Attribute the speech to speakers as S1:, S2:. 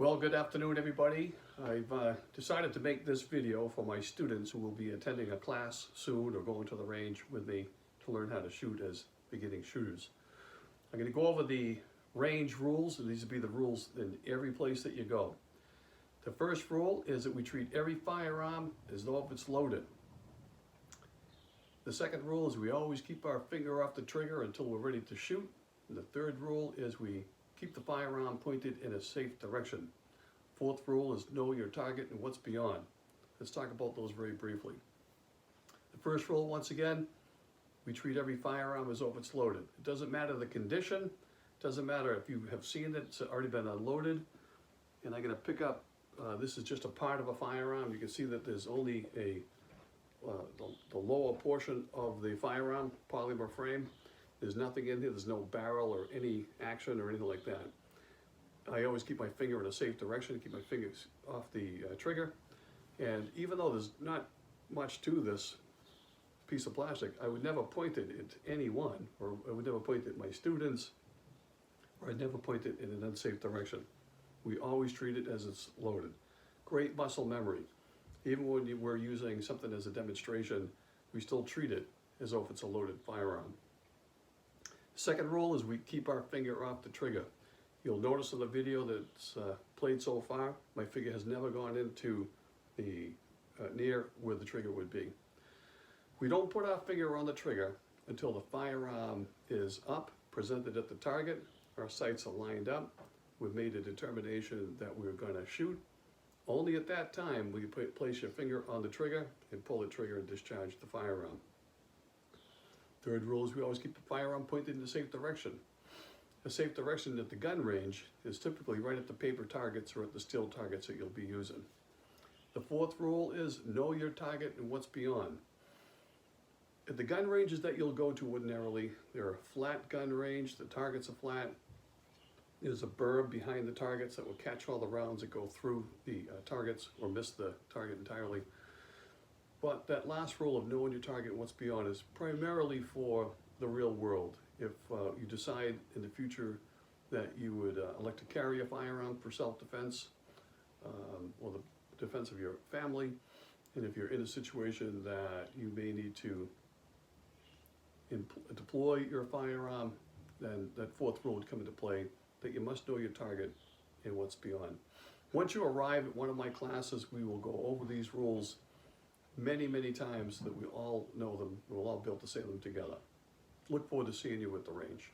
S1: Well, good afternoon, everybody. I've decided to make this video for my students who will be attending a class soon or going to the range with me to learn how to shoot as beginning shooters. I'm going to go over the range rules, and these will be the rules in every place that you go. The first rule is that we treat every firearm as though if it's loaded. The second rule is we always keep our finger off the trigger until we're ready to shoot. And the third rule is we keep the firearm pointed in a safe direction. Fourth rule is know your target and what's beyond. Let's talk about those very briefly. The first rule, once again, we treat every firearm as though it's loaded. It doesn't matter the condition, it doesn't matter if you have seen it, it's already been unloaded. And I'm going to pick up, this is just a part of a firearm. You can see that there's only the lower portion of the firearm, polymer frame. There's nothing in here, there's no barrel or any action or anything like that. I always keep my finger in a safe direction, keep my fingers off the trigger. And even though there's not much to this piece of plastic, I would never point it at anyone, or I would never point it at my students, or I'd never point it in an unsafe direction. We always treat it as it's loaded. Great muscle memory. Even when we're using something as a demonstration, we still treat it as though if it's a loaded firearm. Second rule is we keep our finger off the trigger. You'll notice in the video that's played so far, my finger has never gone into the near where the trigger would be. We don't put our finger on the trigger until the firearm is up, presented at the target, our sights are lined up, we've made a determination that we're going to shoot. Only at that time will you place your finger on the trigger and pull the trigger and discharge the firearm. Third rule is we always keep the firearm pointed in a safe direction. A safe direction at the gun range is typically right at the paper targets or at the steel targets that you'll be using. The fourth rule is know your target and what's beyond. At the gun ranges that you'll go to ordinarily, they're a flat gun range, the targets are flat. There's a berm behind the targets that will catch all the rounds that go through the targets or miss the target entirely. But that last rule of knowing your target and what's beyond is primarily for the real world. If you decide in the future that you would elect to carry a firearm for self-defense or the defense of your family, and if you're in a situation that you may need to deploy your firearm, then that fourth rule would come into play, that you must know your target and what's beyond. Once you arrive at one of my classes, we will go over these rules many, many times so that we all know them, we'll all be able to say them together. Look forward to seeing you at the range.